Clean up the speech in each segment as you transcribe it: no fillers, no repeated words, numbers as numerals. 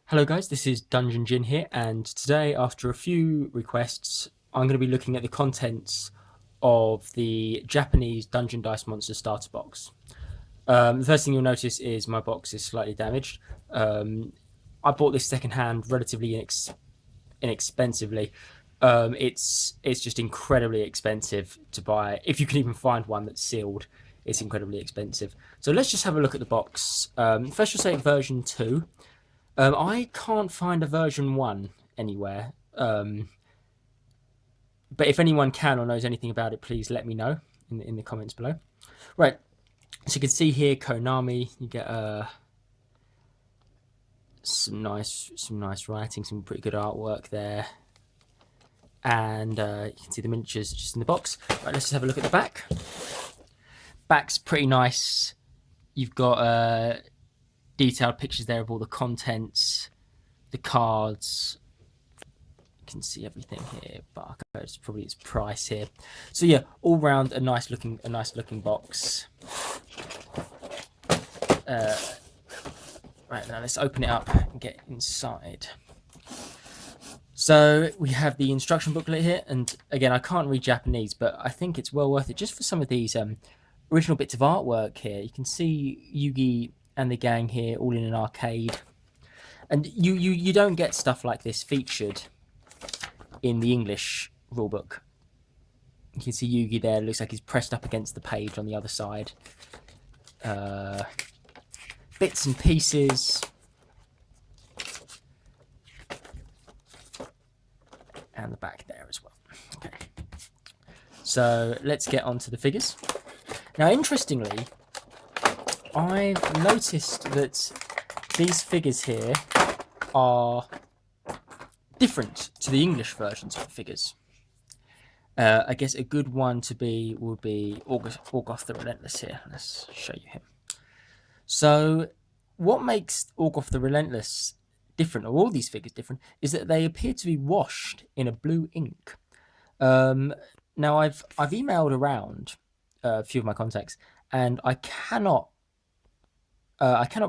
Hello guys, this is Dungeon Jinn here, and today, after a few requests, I'm going to be looking at the contents of the Japanese Dungeon Dice Monster starter box. The first thing you'll notice is my box is slightly damaged. I bought this secondhand relatively inexpensively. It's just incredibly expensive to buy. If you can even find one that's sealed, it's incredibly expensive. So let's just have a look at the box. First you'll say version 2. I can't find a version 1 anywhere. But if anyone can or knows anything about it, please let me know in the comments below. Right, so you can see here Konami. You get some nice writing, some pretty good artwork there, and you can see the miniatures just in the box. Right, let's just have a look at the back. Back's pretty nice. You've got detailed pictures there of all the contents, the cards. You can see everything here. Barcodes, probably its price here. So yeah, all round a nice looking box. Right, now let's open it up and get inside. So we have the instruction booklet here, and again, I can't read Japanese, but I think it's well worth it just for some of these original bits of artwork here. You can see Yugi and the gang here all in an arcade, and you don't get stuff like this featured in the English rulebook. You can see Yugi there, looks like he's pressed up against the page on the other side. Bits and pieces, and the back there as well. Okay, so let's get on to the figures. Now, interestingly, I've noticed that these figures here are different to the English versions of the figures. I guess a good one to be would be Orgoth the Relentless here. Let's show you him. So what makes Orgoth the Relentless different, or all these figures different, is that they appear to be washed in a blue ink. Now I've emailed around a few of my contacts, and I cannot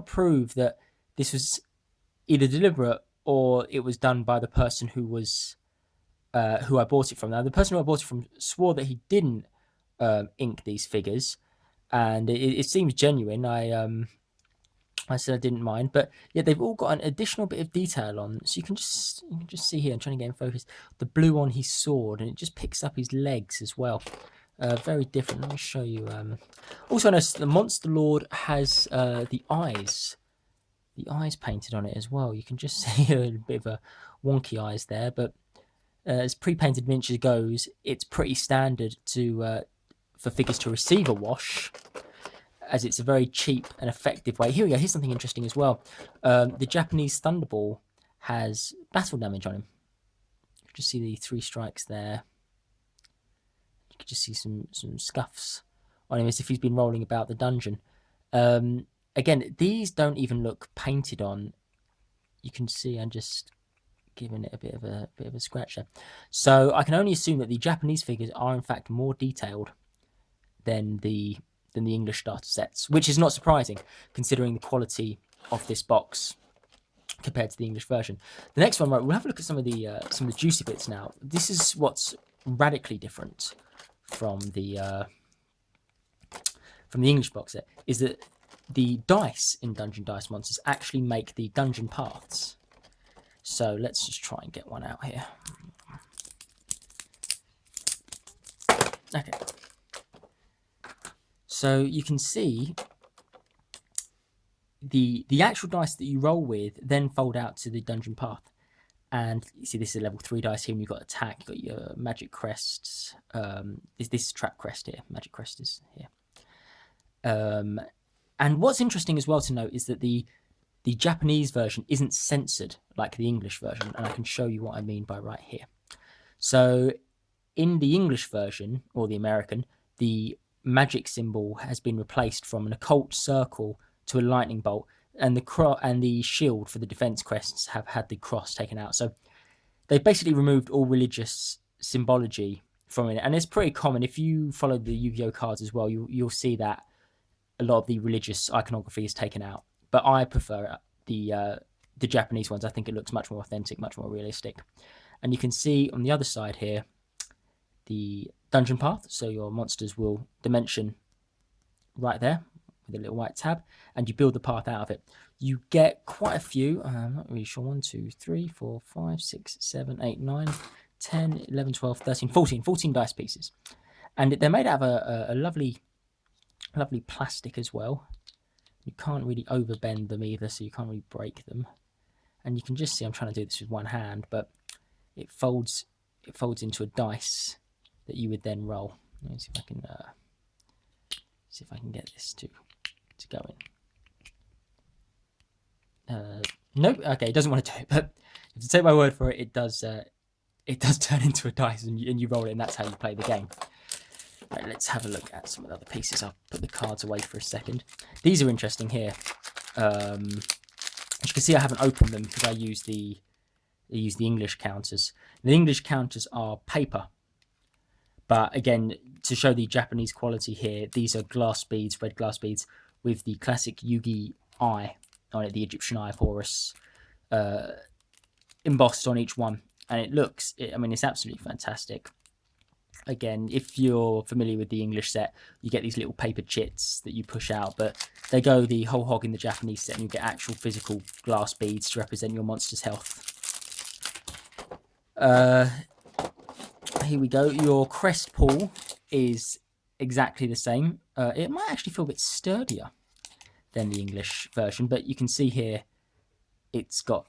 prove that this was either deliberate or it was done by the person who was who I bought it from. Now, the person who I bought it from swore that he didn't ink these figures, and it seems genuine. I said I didn't mind, but yeah, they've all got an additional bit of detail on. So you can just see here. I'm trying to get in focus. The blue on his sword, and it just picks up his legs as well. Very different. Let me show you. Also, notice the Monster Lord has the eyes painted on it as well. You can just see a bit of a wonky eyes there, but as pre-painted miniature goes, it's pretty standard to for figures to receive a wash, as it's a very cheap and effective way. Here we go. Here's something interesting as well. The Japanese Thunderball has battle damage on him. Just see the 3 strikes there. You can just see some scuffs on him as if he's been rolling about the dungeon. Again, these don't even look painted on. You can see I'm just giving it a bit of a scratch there. So I can only assume that the Japanese figures are in fact more detailed than the English starter sets, which is not surprising considering the quality of this box compared to the English version. The next one, right, we'll have a look at some of the juicy bits now. This is what's radically different from the English box set, is that the dice in Dungeon Dice Monsters actually make the dungeon paths. So let's just try and get one out here. Okay. So you can see the actual dice that you roll with then fold out to the dungeon path. And you see this is a level 3 dice here, and you've got attack, you've got your magic crests. This trap crest here, magic crest is here. And what's interesting as well to note is that the Japanese version isn't censored like the English version, and I can show you what I mean by right here. So in the English version, or the American, the magic symbol has been replaced from an occult circle to a lightning bolt, and the shield for the defense crests have had the cross taken out. So they've basically removed all religious symbology from it, and it's pretty common. If you follow the Yu-Gi-Oh cards as well, you'll see that a lot of the religious iconography is taken out. But I prefer the the Japanese ones. I think it looks much more authentic, much more realistic. And you can see on the other side here the dungeon path. So your monsters will dimension right there with a little white tab, and you build the path out of it. You get quite a few. I'm not really sure. 1, 2, 3, 4, 5, 6, 7, 8, 9, 10, 11, 12, 13, 14 dice pieces. And they're made out of a lovely plastic as well. You can't really overbend them either, so you can't really break them. And you can just see I'm trying to do this with one hand, but it folds into a dice that you would then roll. Let me see if I can get this to go in. Nope. Okay, it doesn't want to do it, but to take my word for it, it does turn into a dice, and you roll it, and that's how you play the game. Right, let's have a look at some of the other pieces. I'll put the cards away for a second. These are interesting here. As you can see, I haven't opened them because I use the English counters. The English counters are paper, but again, to show the Japanese quality here, these are glass beads, red glass beads, with the classic Yugi eye on it, the Egyptian eye of Horus, embossed on each one, and it looks, I mean, it's absolutely fantastic. Again, if you're familiar with the English set, you get these little paper chits that you push out, but they go the whole hog in the Japanese set, and you get actual physical glass beads to represent your monster's health. Here we go. Your Crest Pool is exactly the same. It might actually feel a bit sturdier than the English version, but you can see here it's got,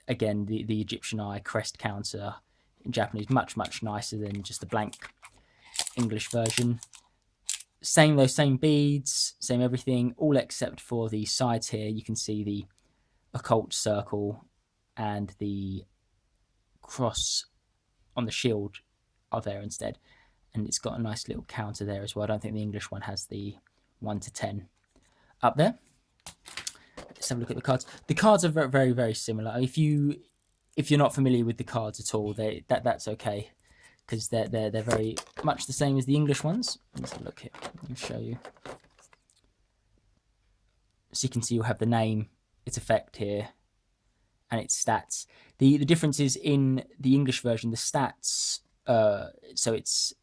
again, the Egyptian eye crest counter in Japanese, much nicer than just the blank English version. Same beads, same everything, all except for the sides here. You can see the occult circle and the cross on the shield are there instead, and it's got a nice little counter there as well. I don't think the English one has the 1 to 10 up there. Let's have a look at the cards. The cards are very similar. If you're not familiar with the cards at all, that's okay, because they're very much the same as the English ones. Let's have a look here. Let me show you. So you can see you'll have the name, its effect here, and its stats. The difference is in the English version, the stats, so it's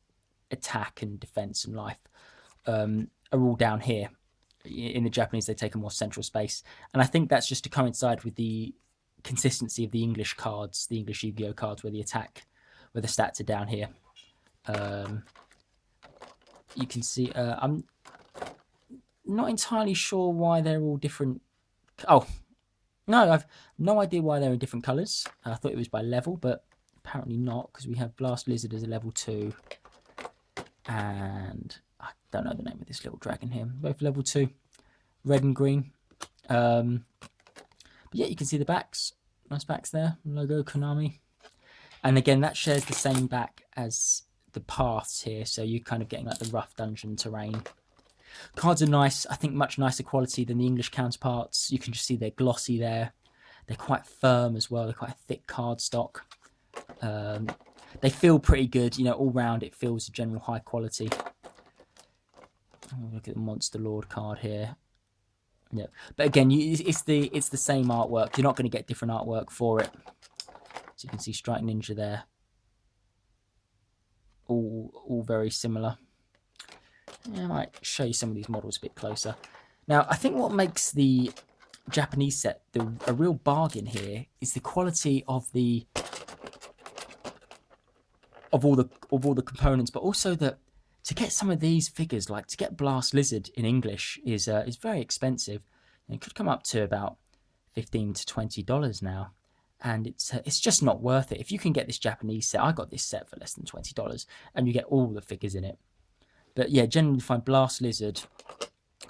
attack and defense and life, are all down here. In the Japanese, they take a more central space, and I think that's just to coincide with the consistency of the English cards, the English Yu-Gi-Oh cards, where the stats are down here. You can see, I'm not entirely sure why they're all different. Oh, no, I've no idea why they're in different colours. I thought it was by level, but apparently not, because we have Blast Lizard as a level 2, and I don't know the name of this little dragon here. Both level 2, red and green. But yeah, you can see the backs. Nice backs there. Logo Konami. And again, that shares the same back as the paths here. So you're kind of getting like the rough dungeon terrain. Cards are nice. I think much nicer quality than the English counterparts. You can just see they're glossy there. They're quite firm as well. They're quite a thick card stock. They feel pretty good. You know, all round it feels a general high quality. Look at the Monster Lord card here. Yeah, but again, it's the same artwork. You're not going to get different artwork for it. So you can see Strike Ninja there. All very similar. Yeah, I might show you some of these models a bit closer. Now, I think what makes the Japanese set a real bargain here is the quality of all the components, but also that to get some of these figures, like to get Blast Lizard in English, is very expensive. It could come up to about $15 to $20 now, and it's just not worth it. If you can get this Japanese set, I got this set for less than $20, and you get all the figures in it. But yeah, generally find Blast Lizard.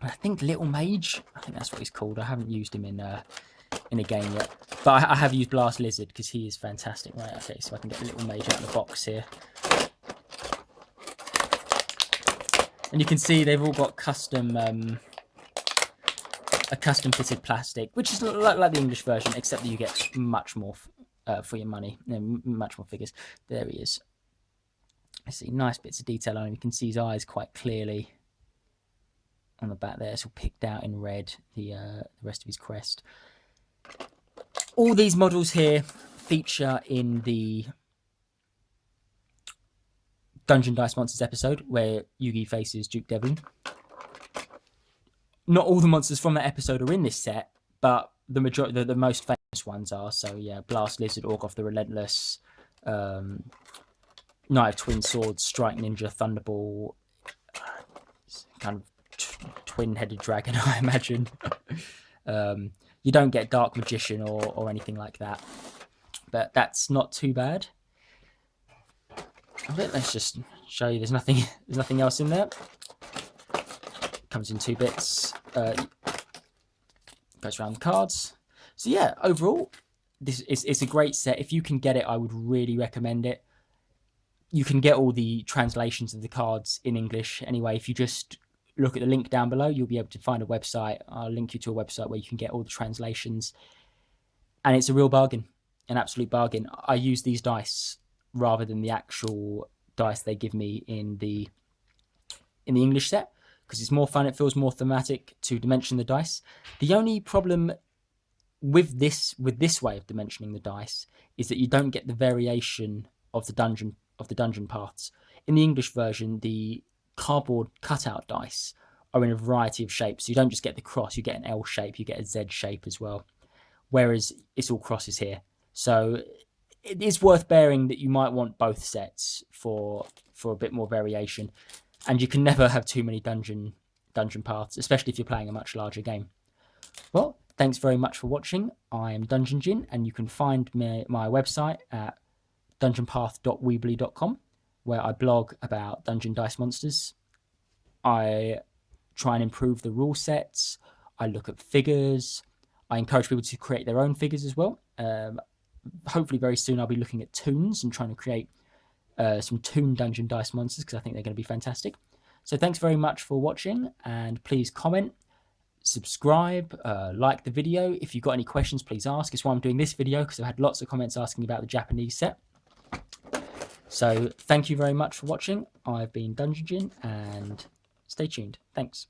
I think Little Mage. I think that's what he's called. I haven't used him in a game yet, but I have used Blast Lizard because he is fantastic. Right, okay, so I can get the Little Mage out of the box here. And you can see they've all got a custom fitted plastic, which is like the English version, except that you get much more for your money, much more figures. There he is. I see nice bits of detail on him. You can see his eyes quite clearly on the back there. It's all picked out in red, the rest of his crest. All these models here feature in the Dungeon Dice Monsters episode where Yugi faces Duke Devlin. Not all the monsters from that episode are in this set, but the majority, the most famous ones are. So yeah, Blast Lizard, Orgoth the Relentless, Knight of Twin Swords, Strike Ninja, Thunderball, kind of twin-headed dragon, I imagine. You don't get Dark Magician or anything like that, but that's not too bad. Let's just show you. There's nothing else in there. Comes in 2 bits. Goes around the cards. So yeah, overall, it's a great set. If you can get it, I would really recommend it. You can get all the translations of the cards in English anyway. If you just look at the link down below, you'll be able to find a website. I'll link you to a website where you can get all the translations. And it's a real bargain, an absolute bargain. I use these dice rather than the actual dice they give me in the English set, because it's more fun. It feels more thematic to dimension the dice. The only problem with this way of dimensioning the dice is that you don't get the variation of the dungeon paths. In the English version, the cardboard cutout dice are in a variety of shapes. So you don't just get the cross, you get an L shape, you get a Z shape as well. Whereas it's all crosses here. So it is worth bearing that you might want both sets for a bit more variation. And you can never have too many dungeon paths, especially if you're playing a much larger game. Well, thanks very much for watching. I am Dungeon Jinn, and you can find my website at dungeonpath.weebly.com, where I blog about Dungeon Dice Monsters. I try and improve the rule sets. I look at figures. I encourage people to create their own figures as well. Hopefully very soon I'll be looking at toons and trying to create some toon Dungeon Dice Monsters, because I think they're going to be fantastic. So thanks very much for watching, and please comment, subscribe, like the video. If you've got any questions, please ask. It's why I'm doing this video, because I've had lots of comments asking about the Japanese set. So thank you very much for watching. I've been Dungeon Jinn, and stay tuned. Thanks.